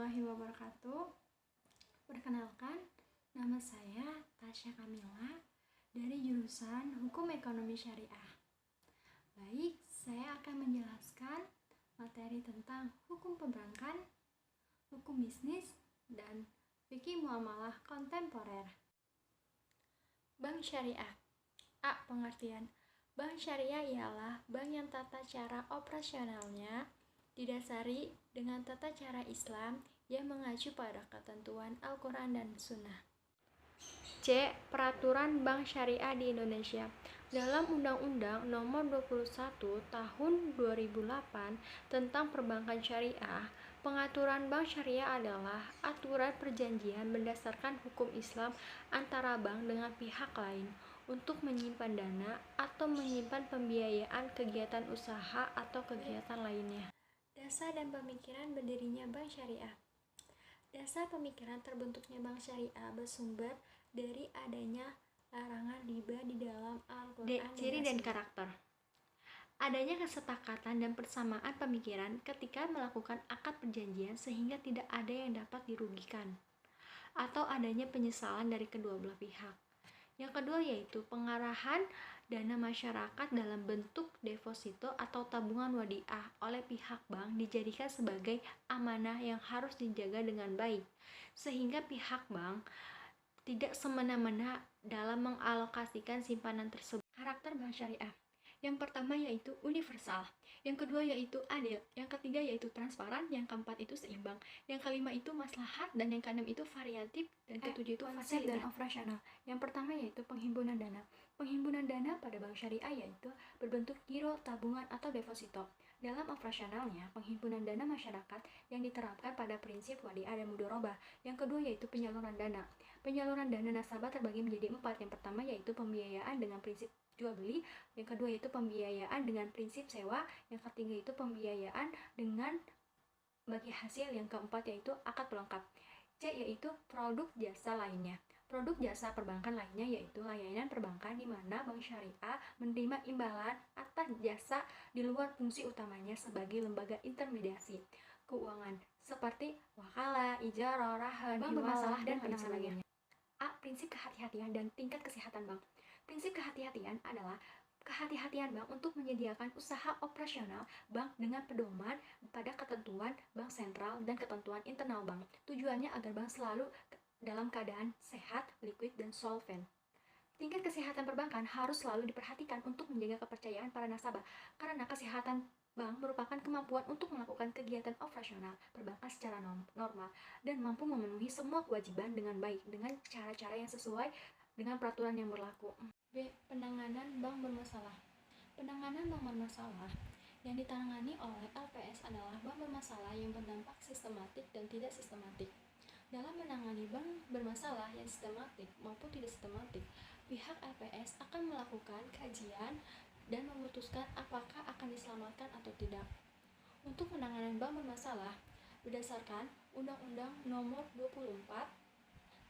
warahmatullahi wabarakatuh. Perkenalkan, nama saya Tasya Kamila dari jurusan Hukum Ekonomi Syariah. Baik, saya akan menjelaskan materi tentang hukum perbankan, hukum bisnis, dan fikih muamalah kontemporer. Bank syariah. A. Pengertian. Bank syariah ialah bank yang tata cara operasionalnya didasari dengan tata cara Islam yang mengacu pada ketentuan Al-Quran dan Sunnah. C. Peraturan Bank Syariah di Indonesia. Dalam Undang-Undang Nomor 21 Tahun 2008 tentang Perbankan Syariah, pengaturan bank syariah adalah aturan perjanjian berdasarkan hukum Islam antara bank dengan pihak lain untuk menyimpan dana atau menyimpan pembiayaan kegiatan usaha atau kegiatan lainnya. Dasar dan pemikiran berdirinya Bank Syariah. Dasar pemikiran terbentuknya Bank Syariah bersumber dari adanya larangan riba di dalam Al-Quran. Ciri dan karakter. Adanya kesepakatan dan persamaan pemikiran ketika melakukan akad perjanjian sehingga tidak ada yang dapat dirugikan atau adanya penyesalan dari kedua belah pihak. Yang kedua yaitu pengarahan dana masyarakat dalam bentuk deposito atau tabungan wadiah oleh pihak bank dijadikan sebagai amanah yang harus dijaga dengan baik, sehingga pihak bank tidak semena-mena dalam mengalokasikan simpanan tersebut. Karakter bank syariah. Yang pertama yaitu universal, yang kedua yaitu adil, yang ketiga yaitu transparan, yang keempat itu seimbang, yang kelima itu maslahat, dan yang keenam itu variatif, dan ketujuh itu fasilitas dan operasional. Yang pertama yaitu penghimpunan dana. Penghimpunan dana pada bank syariah yaitu berbentuk giro, tabungan, atau deposito. Dalam operasionalnya, penghimpunan dana masyarakat yang diterapkan pada prinsip wadiah dan mudharabah. Yang kedua yaitu penyaluran dana. Penyaluran dana nasabah terbagi menjadi 4. Yang pertama yaitu pembiayaan dengan prinsip jual beli, yang kedua yaitu pembiayaan dengan prinsip sewa, yang ketiga itu pembiayaan dengan bagi hasil, yang keempat yaitu akad pelengkap. C yaitu produk jasa lainnya. Produk jasa perbankan lainnya yaitu layanan perbankan di mana bank syariah menerima imbalan atas jasa di luar fungsi utamanya sebagai lembaga intermediasi keuangan seperti wakalah, ijarah, rahan, masalah, dan sebagainya. A. Prinsip kehati-hatian dan tingkat kesehatan bank. Prinsip kehati-hatian adalah kehati-hatian bank untuk menyediakan usaha operasional bank dengan pedoman pada ketentuan bank sentral dan ketentuan internal bank. Tujuannya agar bank selalu dalam keadaan sehat, liquid, dan solvent. Tingkat kesehatan perbankan harus selalu diperhatikan untuk menjaga kepercayaan para nasabah, karena kesehatan bank merupakan kemampuan untuk melakukan kegiatan operasional perbankan secara normal dan mampu memenuhi semua kewajiban dengan baik dengan cara-cara yang sesuai dengan peraturan yang berlaku. B. Penanganan bank bermasalah. Penanganan bank bermasalah yang ditangani oleh LPS adalah bank bermasalah yang berdampak sistematik dan tidak sistematik. Dalam menangani bank bermasalah yang sistematik maupun tidak sistematik, pihak LPS akan melakukan kajian dan memutuskan apakah akan diselamatkan atau tidak. Untuk penanganan bank bermasalah, berdasarkan Undang-Undang Nomor 24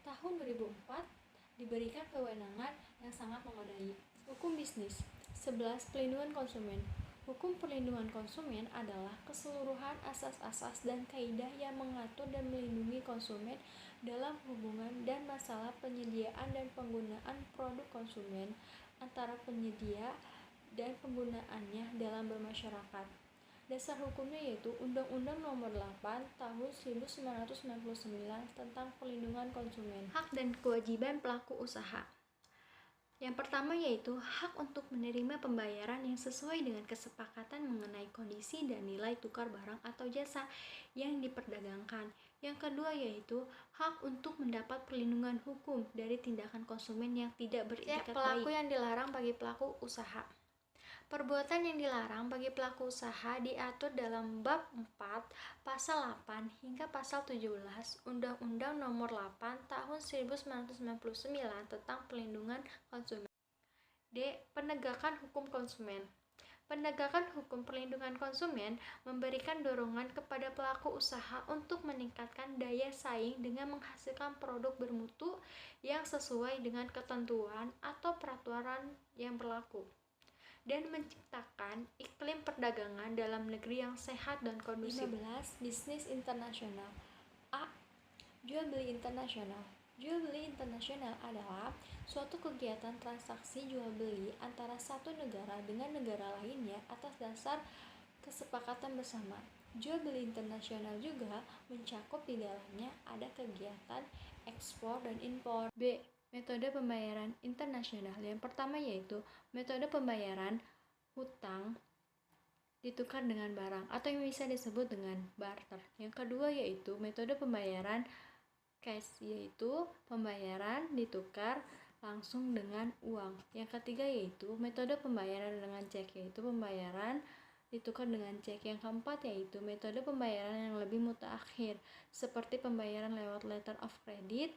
Tahun 2004 diberikan kewenangan yang sangat memadai. Hukum bisnis. 11. Pelindungan konsumen. Hukum perlindungan konsumen adalah keseluruhan asas-asas dan kaidah yang mengatur dan melindungi konsumen dalam hubungan dan masalah penyediaan dan penggunaan produk konsumen antara penyedia dan penggunaannya dalam bermasyarakat. Dasar hukumnya yaitu Undang-Undang Nomor 8 Tahun 1999 tentang Perlindungan Konsumen. Hak dan kewajiban pelaku usaha. Yang pertama yaitu hak untuk menerima pembayaran yang sesuai dengan kesepakatan mengenai kondisi dan nilai tukar barang atau jasa yang diperdagangkan. Yang kedua yaitu hak untuk mendapat perlindungan hukum dari tindakan konsumen yang tidak berikat baik. Pelaku yang dilarang bagi pelaku usaha. Perbuatan yang dilarang bagi pelaku usaha diatur dalam bab 4, pasal 8 hingga pasal 17 Undang-Undang Nomor 8 Tahun 1999 tentang Perlindungan Konsumen. D. Penegakan hukum konsumen. Penegakan hukum perlindungan konsumen memberikan dorongan kepada pelaku usaha untuk meningkatkan daya saing dengan menghasilkan produk bermutu yang sesuai dengan ketentuan atau peraturan yang berlaku, dan menciptakan iklim perdagangan dalam negeri yang sehat dan kondusif. 15. Bisnis internasional. A. Jual beli internasional. Jual beli internasional adalah suatu kegiatan transaksi jual beli antara satu negara dengan negara lainnya atas dasar kesepakatan bersama. Jual beli internasional juga mencakup di dalamnya ada kegiatan ekspor dan impor. B. Metode pembayaran internasional. Yang pertama yaitu metode pembayaran hutang ditukar dengan barang atau yang bisa disebut dengan barter. Yang kedua yaitu metode pembayaran cash, yaitu pembayaran ditukar langsung dengan uang. Yang ketiga yaitu metode pembayaran dengan cek, yaitu pembayaran ditukar dengan cek. Yang keempat yaitu metode pembayaran yang lebih mutaakhir, seperti pembayaran lewat letter of credit,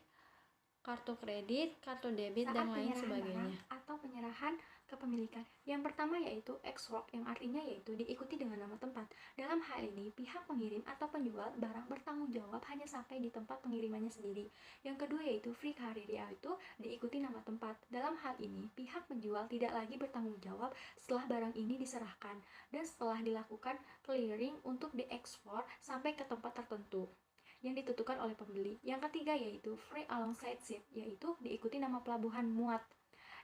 kartu kredit, kartu debit, dan lain sebagainya. Atau penyerahan kepemilikan. Yang pertama yaitu ex-work, yang artinya yaitu diikuti dengan nama tempat. Dalam hal ini, pihak pengirim atau penjual barang bertanggung jawab hanya sampai di tempat pengirimannya sendiri. Yang kedua yaitu free carrier, yaitu diikuti nama tempat. Dalam hal ini, pihak penjual tidak lagi bertanggung jawab setelah barang ini diserahkan dan setelah dilakukan clearing untuk diekspor sampai ke tempat tertentu yang ditentukan oleh pembeli. Yang ketiga yaitu free alongside ship, yaitu diikuti nama pelabuhan muat.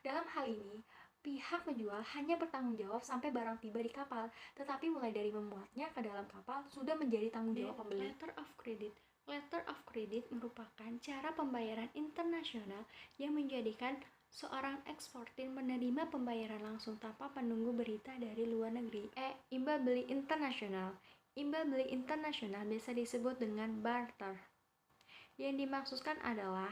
Dalam hal ini, pihak penjual hanya bertanggung jawab sampai barang tiba di kapal, tetapi mulai dari memuatnya ke dalam kapal sudah menjadi tanggung jawab pembeli. Letter of credit. Letter of credit merupakan cara pembayaran internasional yang menjadikan seorang eksportir menerima pembayaran langsung tanpa menunggu berita dari luar negeri. Imbal beli internasional. Imbal beli internasional biasa disebut dengan barter. Yang dimaksudkan adalah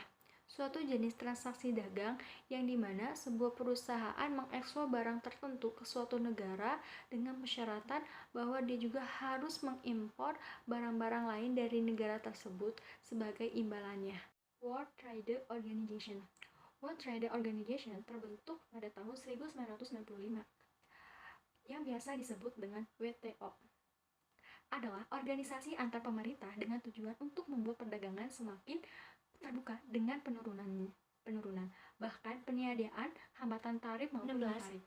suatu jenis transaksi dagang yang dimana sebuah perusahaan mengekspor barang tertentu ke suatu negara dengan persyaratan bahwa dia juga harus mengimpor barang-barang lain dari negara tersebut sebagai imbalannya. World Trade Organization. World Trade Organization terbentuk pada tahun 1995 yang biasa disebut dengan WTO. Adalah organisasi antar pemerintah dengan tujuan untuk membuat perdagangan semakin terbuka dengan penurunan bahkan peniadaan hambatan tarif maupun tarif.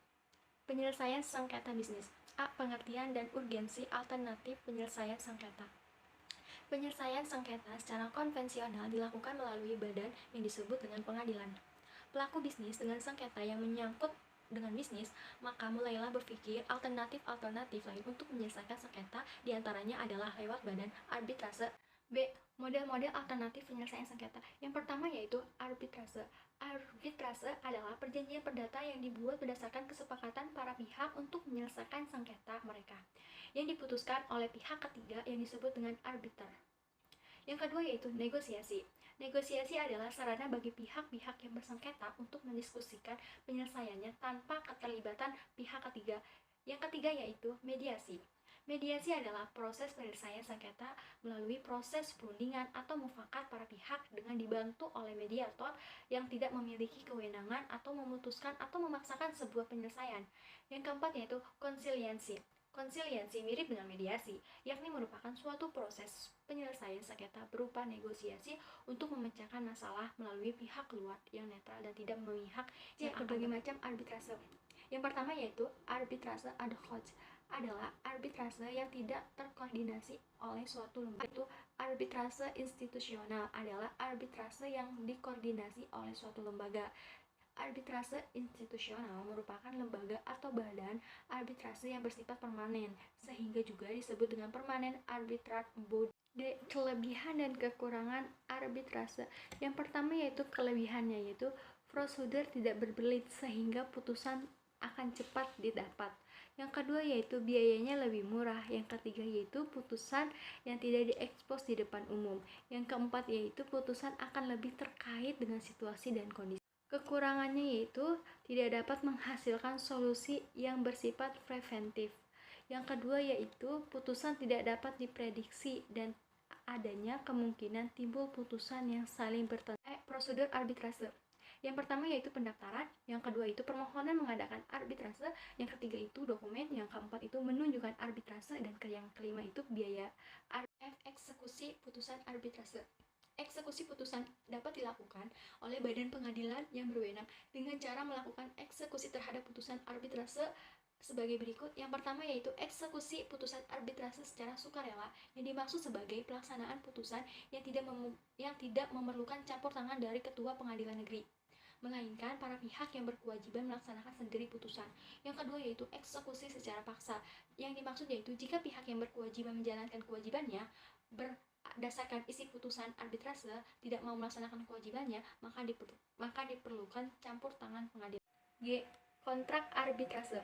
Penyelesaian sengketa bisnis. A. Pengertian dan urgensi alternatif penyelesaian sengketa. Penyelesaian sengketa secara konvensional dilakukan melalui badan yang disebut dengan pengadilan. Pelaku bisnis dengan sengketa yang menyangkut dengan bisnis, maka mulailah berpikir alternatif lain untuk menyelesaikan sengketa, diantaranya adalah lewat badan arbitrase. B. Model-model alternatif penyelesaian sengketa. Yang pertama yaitu arbitrase. Arbitrase adalah perjanjian perdata yang dibuat berdasarkan kesepakatan para pihak untuk menyelesaikan sengketa mereka, yang diputuskan oleh pihak ketiga yang disebut dengan arbiter. Yang kedua yaitu negosiasi. Negosiasi adalah sarana bagi pihak-pihak yang bersengketa untuk mendiskusikan penyelesaiannya tanpa keterlibatan pihak ketiga. Yang ketiga yaitu mediasi. Mediasi adalah proses penyelesaian sengketa melalui proses perundingan atau mufakat para pihak dengan dibantu oleh mediator yang tidak memiliki kewenangan atau memutuskan atau memaksakan sebuah penyelesaian. Yang keempat yaitu konsiliasi. Konsiliasi mirip dengan mediasi, yakni merupakan suatu proses penyelesaian sengketa berupa negosiasi untuk memecahkan masalah melalui pihak luar yang netral dan tidak memihak. Berbagai macam arbitrase. Yang pertama yaitu arbitrase ad hoc, adalah arbitrase yang tidak terkoordinasi oleh suatu lembaga. Itu arbitrase institusional adalah arbitrase yang dikoordinasi oleh suatu lembaga. Arbitrase institusional merupakan lembaga atau badan arbitrase yang bersifat permanen, sehingga juga disebut dengan permanent arbitrage body. D. Kelebihan dan kekurangan arbitrase. Yang pertama yaitu kelebihannya yaitu prosedur tidak berbelit sehingga putusan akan cepat didapat. Yang kedua yaitu biayanya lebih murah. Yang ketiga yaitu putusan yang tidak diekspos di depan umum. Yang keempat yaitu putusan akan lebih terkait dengan situasi dan kondisi. Kekurangannya yaitu tidak dapat menghasilkan solusi yang bersifat preventif. Yang kedua yaitu putusan tidak dapat diprediksi dan adanya kemungkinan timbul putusan yang saling bertentangan. Prosedur arbitrase. Yang pertama yaitu pendaftaran, yang kedua itu permohonan mengadakan arbitrase, yang ketiga itu dokumen, yang keempat itu menunjukkan arbitrase, dan yang kelima itu biaya. Eksekusi putusan arbitrase. Eksekusi putusan dapat dilakukan oleh badan pengadilan yang berwenang dengan cara melakukan eksekusi terhadap putusan arbitrase sebagai berikut. Yang pertama yaitu eksekusi putusan arbitrase secara sukarela, yang dimaksud sebagai pelaksanaan putusan yang tidak memerlukan campur tangan dari ketua pengadilan negeri, melainkan para pihak yang berkewajiban melaksanakan sendiri putusan. Yang kedua yaitu eksekusi secara paksa, yang dimaksud yaitu jika pihak yang berkewajiban menjalankan kewajibannya berdasarkan isi putusan arbitrase tidak mau melaksanakan kewajibannya, maka diperlukan campur tangan pengadilan. G. Kontrak arbitrase.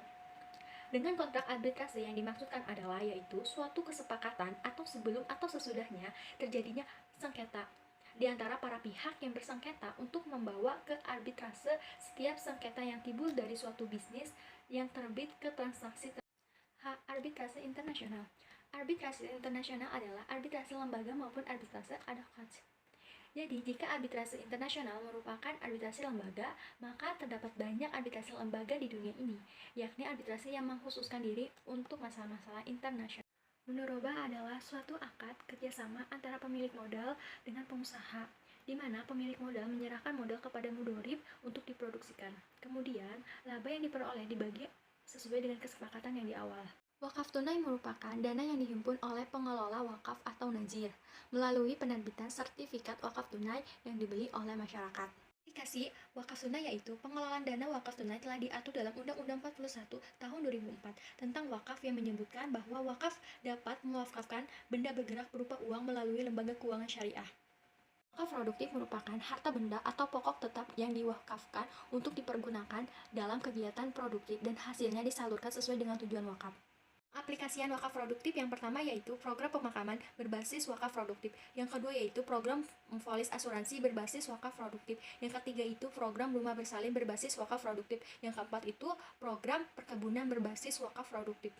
Dengan kontrak arbitrase yang dimaksudkan adalah yaitu suatu kesepakatan atau sebelum atau sesudahnya terjadinya sengketa di antara para pihak yang bersengketa untuk membawa ke arbitrase setiap sengketa yang timbul dari suatu bisnis yang terbit ke transaksi. Arbitrase internasional. Arbitrase internasional adalah arbitrase lembaga maupun arbitrase ad hoc. Jadi, jika arbitrase internasional merupakan arbitrase lembaga, maka terdapat banyak arbitrase lembaga di dunia ini, yakni arbitrase yang mengkhususkan diri untuk masalah-masalah internasional. Mudharabah adalah suatu akad kerjasama antara pemilik modal dengan pengusaha, di mana pemilik modal menyerahkan modal kepada mudharib untuk diproduksikan. Kemudian, laba yang diperoleh dibagi sesuai dengan kesepakatan yang di awal. Wakaf tunai merupakan dana yang dihimpun oleh pengelola wakaf atau nazir melalui penerbitan sertifikat wakaf tunai yang dibeli oleh masyarakat. Aplikasi wakaf tunai yaitu pengelolaan dana wakaf tunai telah diatur dalam Undang-Undang 41 tahun 2004 tentang wakaf yang menyebutkan bahwa wakaf dapat mewakafkan benda bergerak berupa uang melalui lembaga keuangan syariah. Wakaf produktif merupakan harta benda atau pokok tetap yang diwakafkan untuk dipergunakan dalam kegiatan produktif dan hasilnya disalurkan sesuai dengan tujuan wakaf. Aplikasian wakaf produktif yang pertama yaitu program pemakaman berbasis wakaf produktif. Yang kedua yaitu program polis asuransi berbasis wakaf produktif. Yang ketiga itu program rumah bersalin berbasis wakaf produktif. Yang keempat itu program perkebunan berbasis wakaf produktif.